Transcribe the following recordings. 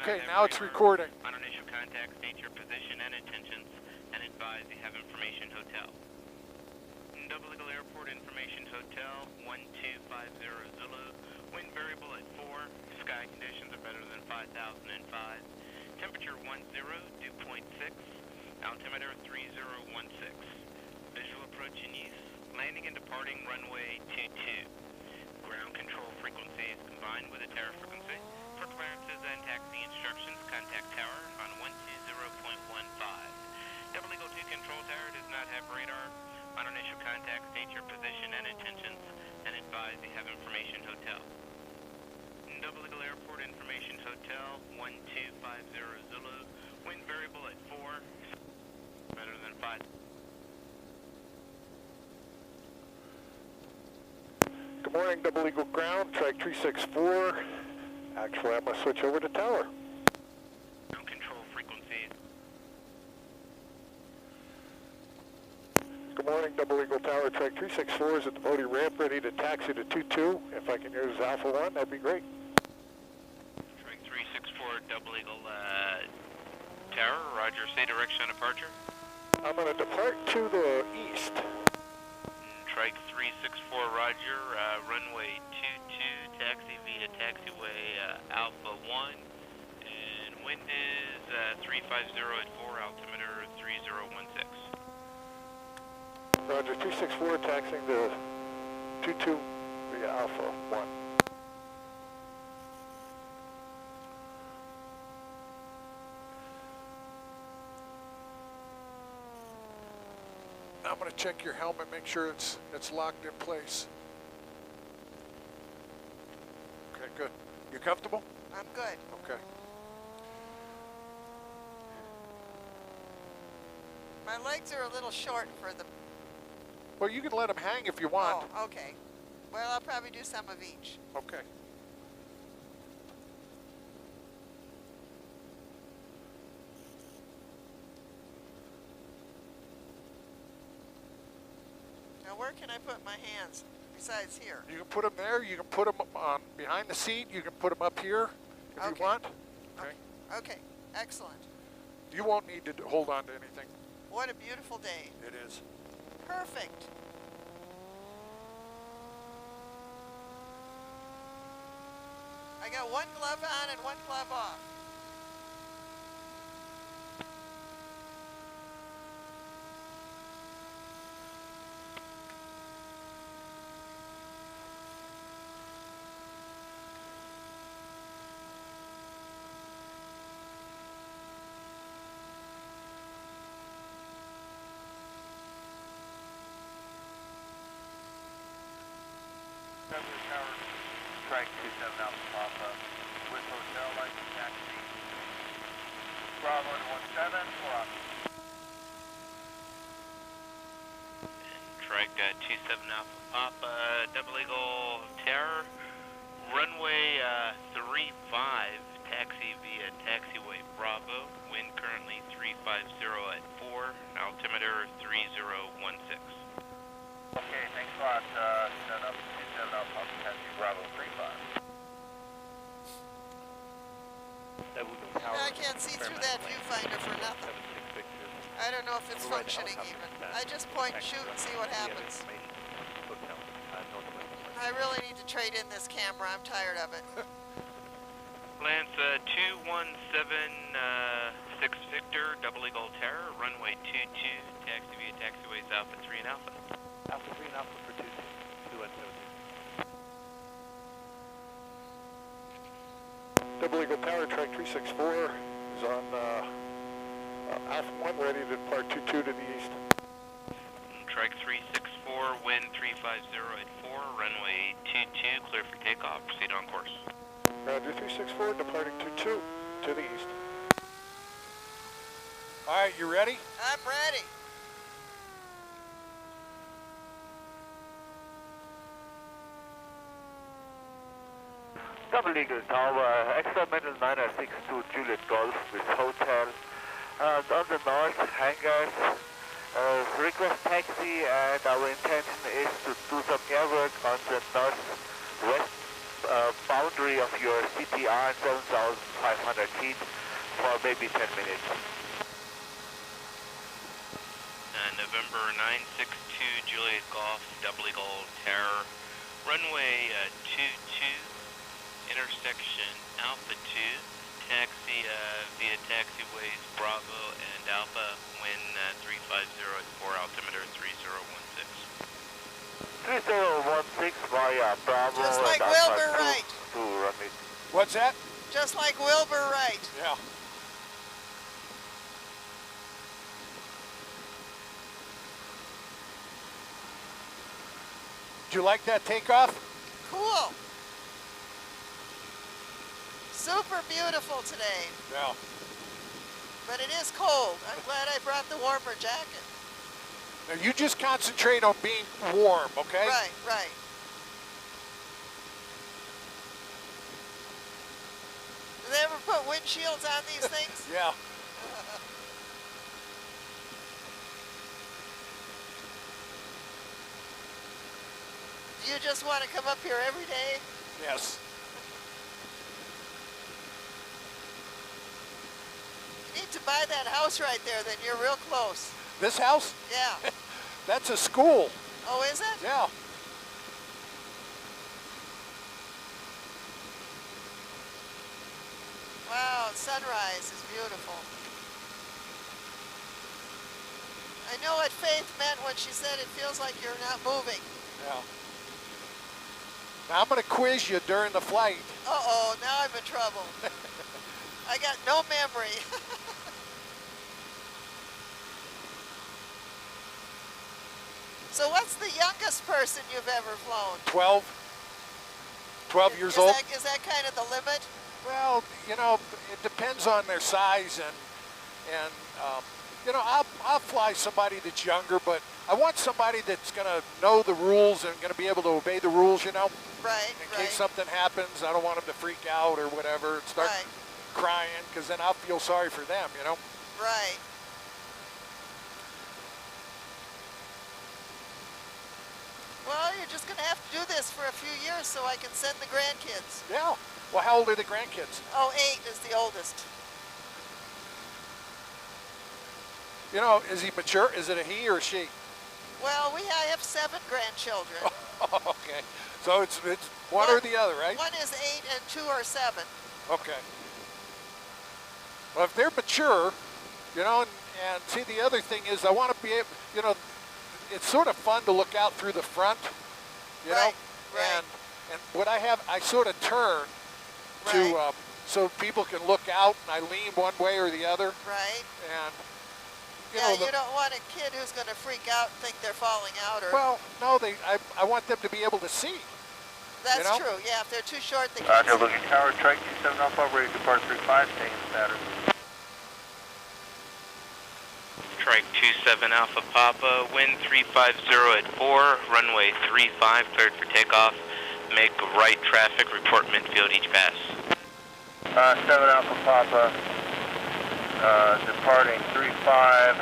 Okay, now it's recording. On initial contact, state your position and intentions, and advise you have information hotel. Double Eagle Airport Information Hotel, 1250 Zulu. Wind variable at 4. Sky conditions are better than 5005. Temperature 10, dew point 6. Altimeter 3016. Visual approach in use. Landing and departing runway 22. Ground control frequencies combined with a tower frequency. For clearances and taxi instructions, contact tower on 120.15. Double Eagle 2 control tower does not have radar. On initial contact, state your position and intentions, and advise you have information hotel. Double Eagle Airport Information Hotel, 1250 Zulu. Wind variable at 4. Better than 5. Good morning, Double Eagle Ground, Trike 364. Actually, I'm going to switch over to tower. Ground control frequencies. Good morning, Double Eagle Tower, Trike 364 is at the Bodie ramp, ready to taxi to 22. If I can use Alpha 1, that'd be great. Trike 364, Double Eagle Tower, roger, say direction on departure. I'm going to depart to the east. Trike 364, roger, runway 22, taxi via taxiway Alpha 1, and wind is 350 at 4, altimeter 3016. Roger, 364, taxiing to 22 via Alpha 1. I'm going to check your helmet, make sure it's locked in place. Okay, good. You comfortable? I'm good. Okay. My legs are a little short for the... Well, you can let them hang if you want. Oh, okay. Well, I'll probably do some of each. Okay. Now, where can I put my hands besides here? You can put them there. You can put them on behind the seat. You can put them up here if you want. Okay. Okay. Excellent. You won't need to hold on to anything. What a beautiful day. It is. Perfect. I got one glove on and one glove off. Tower, Trike 27 Alpha Papa, with hotel license taxi, Bravo to 17, 4 up. Trike 27 Alpha Papa, Double Eagle Terror, runway 35, taxi via taxiway Bravo, wind currently 350 at 4, altimeter 3016. Okay, thanks a lot. Set up 27 Alpha Papa, taxi Bravo 35. I can't see through that viewfinder for nothing. I don't know if it's functioning even. I just point and shoot and see what happens. I really need to trade in this camera. I'm tired of it. Lance 2176 Victor, Double Eagle Terror, runway 22, taxi via taxiways Alpha 3 and Alpha. Alpha 3 and Alpha for 2176. Double Eagle Tower, Trike 364 is on Alpha 1, ready to depart 22 to the east. Trike 364, wind 350 at 4, runway 22, clear for takeoff, proceed on course. Roger, 364, departing 22 to the east. All right, you ready? I'm ready. Double Eagle Tower, experimental 962 Juliet Golf with hotel. And on the north hangars, request taxi, and our intention is to do some airwork on the northwest boundary of your CTR 7,500 feet. speed for maybe 10 minutes. November 962 Juliet Golf, Double Eagle Terror, runway 22, intersection Alpha 2, taxi via taxiways Bravo and Alpha, wind 350 at 4, altimeter 3016. 3016 via Bravo Just like and Wilbur Alpha Wright. 2 runway. What's that? Just like Wilbur Wright. Yeah. Did you like that takeoff? Cool. Super beautiful today. Yeah. But it is cold. I'm glad I brought the warmer jacket. Now you just concentrate on being warm, okay? Right, right. Do they ever put windshields on these things? Yeah. Do you just want to come up here every day? Yes. You need to buy that house right there, then you're real close. This house? Yeah. That's a school. Oh, is it? Yeah. Wow, sunrise is beautiful. I know what Faith meant when she said it feels like you're not moving. Yeah. Now I'm going to quiz you during the flight. Uh-oh, now I'm in trouble. I got no memory. So what's the youngest person you've ever flown? 12 years old. Is that kind of the limit? Well, you know, it depends on their size and you know, I'll fly somebody that's younger, but I want somebody that's going to know the rules and going to be able to obey the rules, you know. Right, In case something happens, I don't want them to freak out or whatever and start crying, because then I'll feel sorry for them, you know. Right. Well, you're just going to have to do this for a few years so I can send the grandkids. Yeah. Well, how old are the grandkids? Oh, 8 is the oldest. You know, is he mature? Is it a he or a she? Well, I have 7 grandchildren. Okay. So it's one or the other, right? One is 8 and 2 are 7. Okay. Well, if they're mature, you know, and see, the other thing is I want to be able, you know, it's sort of fun to look out through the front, you know? Right. And what I have, I sort of turn to, so people can look out, and I lean one way or the other. Right. And, you yeah, know, you don't want a kid who's going to freak out and think they're falling out. Or well, no, I want them to be able to see. That's you know? true. Yeah, if they're too short, they can't see. Albuquerque Tower, Trike 27 Alpha, ready to depart 35, staying status. Trike 27 Alpha Papa, wind 350 at 4, runway 35, cleared for takeoff. Make right traffic, report midfield each pass. 7 Alpha Papa, departing 35,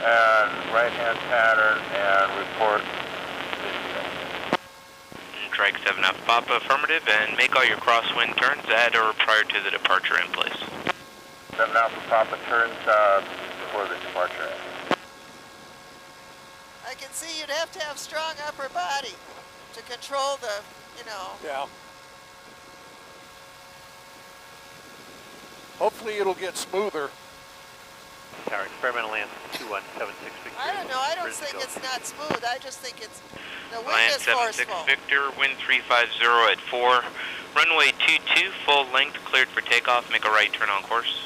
and right-hand pattern, and report midfield. Trike 7 Alpha Papa, affirmative, and make all your crosswind turns at or prior to the departure in place. 7 Alpha Papa turns before the departure. I can see you'd have to have strong upper body to control the, you know. Yeah. Hopefully it'll get smoother. Tower, experimental land 2176 Victor. I don't know. I don't think it's not smooth. I just think it's the wind Land is 76 forceful. Victor, wind 350 at 4, runway 22, full length, cleared for takeoff. Make a right turn on course.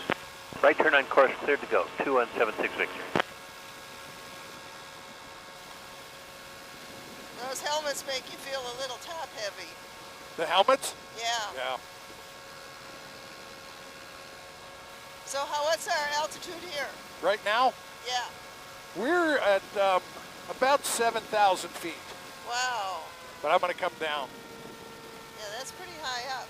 Right turn on course, cleared to go. 2176 Victor. Those helmets make you feel a little top heavy. The helmets? Yeah. Yeah. So what's our altitude here? Right now, Yeah. we're at about 7,000 feet, Wow. but I'm going to come down. Yeah, that's pretty high up.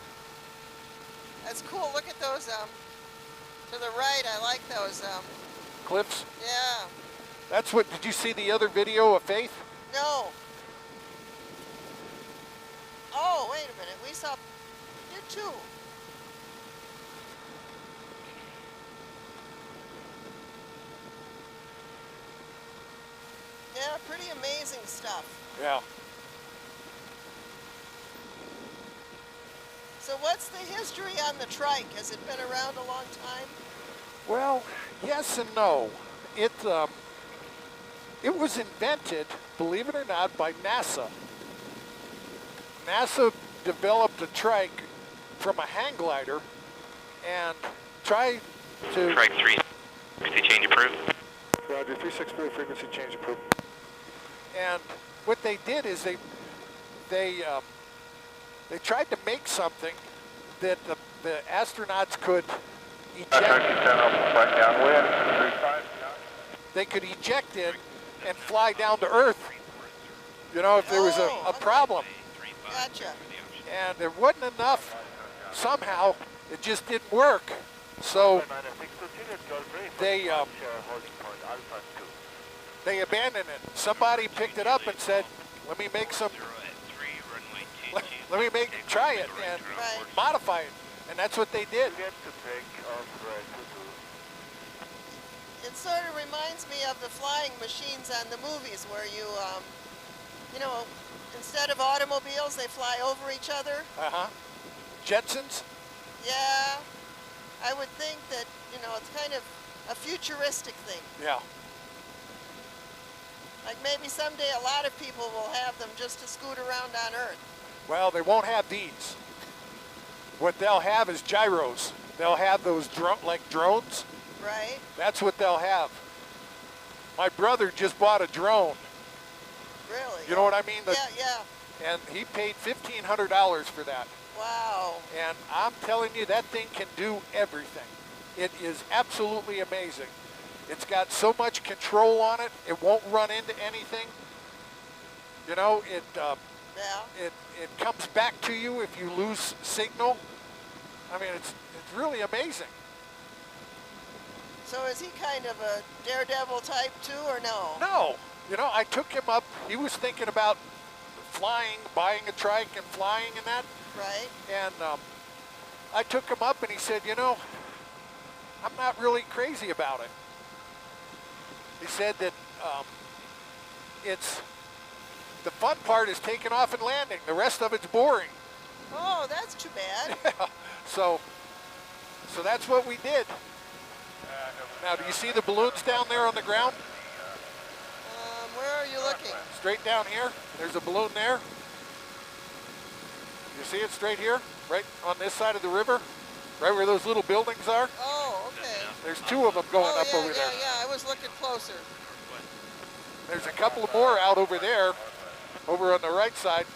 That's cool. Look at those, to the right. I like those, Cliffs? yeah. That's what, did you see the other video of Faith? No. Oh, wait a minute. We saw, did too. pretty amazing stuff. Yeah. So what's the history on the Trike? Has it been around a long time? Well, yes and no. It was invented, believe it or not, by NASA. NASA developed a trike from a hang glider and tried to... Trike 3, frequency change approved. Roger, 364 frequency change approved. And what they did is they tried to make something that the astronauts could eject. They could eject in and fly down to Earth, you know, if there was a problem. Gotcha. And there wasn't enough. Somehow, it just didn't work. So they abandoned it. Somebody picked it up and said, let me make some, let me try it and modify it. And that's what they did. It sort of reminds me of the flying machines on the movies where you, you know, instead of automobiles, they fly over each other. Uh-huh. Jetsons? Yeah. I would think that, you know, it's kind of a futuristic thing. Yeah. Like maybe someday a lot of people will have them just to scoot around on Earth. Well, they won't have these. What they'll have is gyros. They'll have those like drones. Right. That's what they'll have. My brother just bought a drone. Really? You know what I mean? Yeah. And he paid $1,500 for that. Wow. And I'm telling you, that thing can do everything. It is absolutely amazing. It's got so much control on it, it won't run into anything. You know, it comes back to you if you lose signal. I mean, it's really amazing. So is he kind of a daredevil type too, or no? No. You know, I took him up. He was thinking about flying, buying a trike and flying and that. Right. And I took him up and he said, you know, I'm not really crazy about it. He said that the fun part is taking off and landing. The rest of it's boring. Oh, that's too bad. So that's what we did. Now, do you see the balloons down there on the ground? Where are you looking? Straight down here. There's a balloon there. You see it straight here? Right on this side of the river? Right where those little buildings are? Oh, okay. There's two of them going up over there. Yeah, I was looking closer. There's a couple more out over there, over on the right side.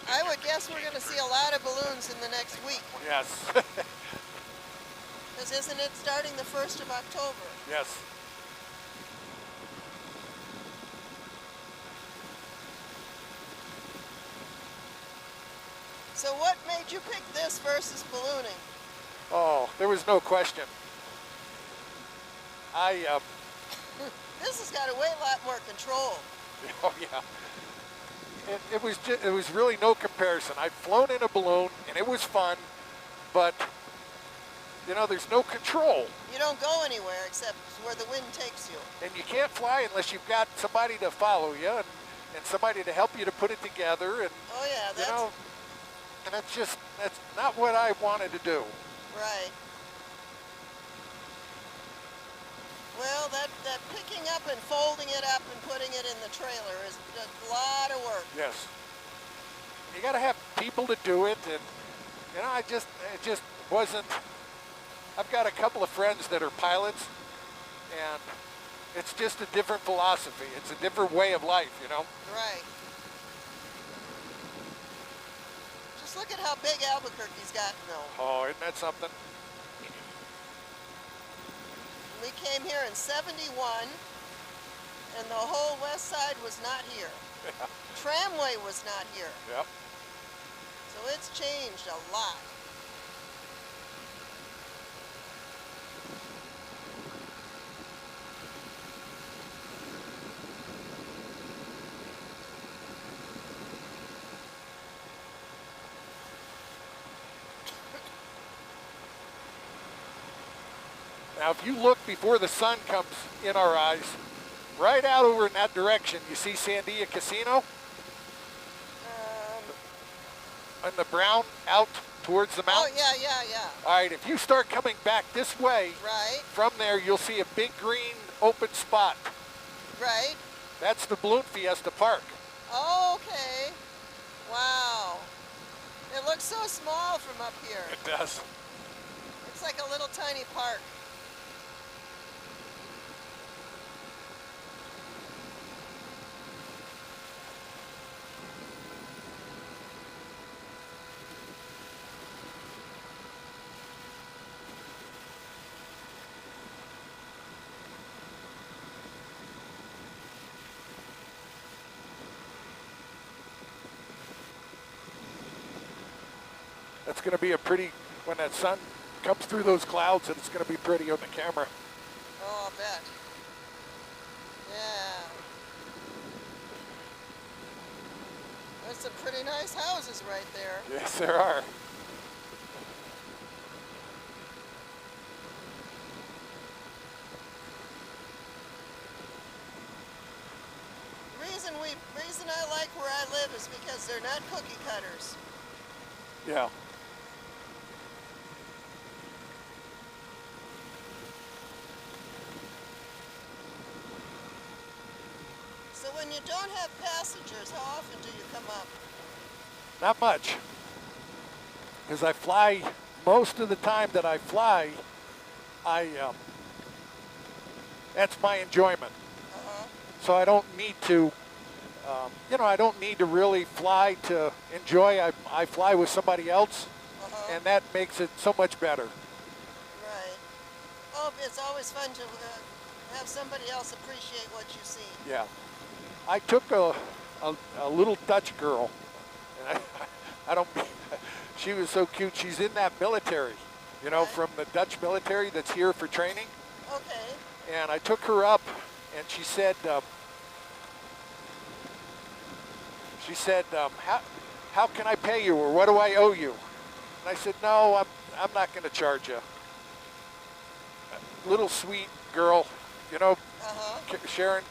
I would guess we're going to see a lot of balloons in the next week. Yes. Because isn't it starting the 1st of October? Yes. So what made you pick this versus ballooning? Oh, there was no question. This has got a lot more control. Oh yeah. It was really no comparison. I'd flown in a balloon and it was fun, but you know, there's no control. You don't go anywhere except where the wind takes you. And you can't fly unless you've got somebody to follow you and somebody to help you to put it together. And oh yeah, that's... You know, and that's not what I wanted to do. Right. Well, that picking up and folding it up and putting it in the trailer is a lot of work. Yes. You got to have people to do it, and you know, it just wasn't. I've got a couple of friends that are pilots, and it's just a different philosophy. It's a different way of life, you know. Right. Just look at how big Albuquerque's gotten, though. Oh, isn't that something? We came here in '71, and the whole west side was not here. Yeah. Tramway was not here. Yep. So it's changed a lot. Now, if you look before the sun comes in our eyes, right out over in that direction. You see Sandia Casino? And the brown out towards the Oh, mountains? yeah. All right, if you start coming back this way, Right, from there you'll see a big green open spot. right. That's the Balloon Fiesta Park. Okay. Wow. It looks so small from up here. It does. It's like a little tiny park. That's going to be a pretty, when that sun comes through those clouds, and it's going to be pretty on the camera. Oh, I'll bet. Yeah. There's some pretty nice houses right there. Yes, there are. Reason I like where I live is because they're not cookie cutters. Yeah. So when you don't have passengers, how often do you come up? Not much. Because I fly, most of the time that I fly, that's my enjoyment. So I don't need to, I don't need to really fly to enjoy. I fly with somebody else, and that makes it so much better. Right. Oh, it's always fun to have somebody else appreciate what you see. Yeah. I took a little Dutch girl, and I don't, she was so cute. She's in that military, Right. from the Dutch military that's here for training. Okay. And I took her up, and she said, how can I pay you, or what do I owe you? And I said, no, I'm not going to charge you. Little sweet girl, Uh-huh. Sharon,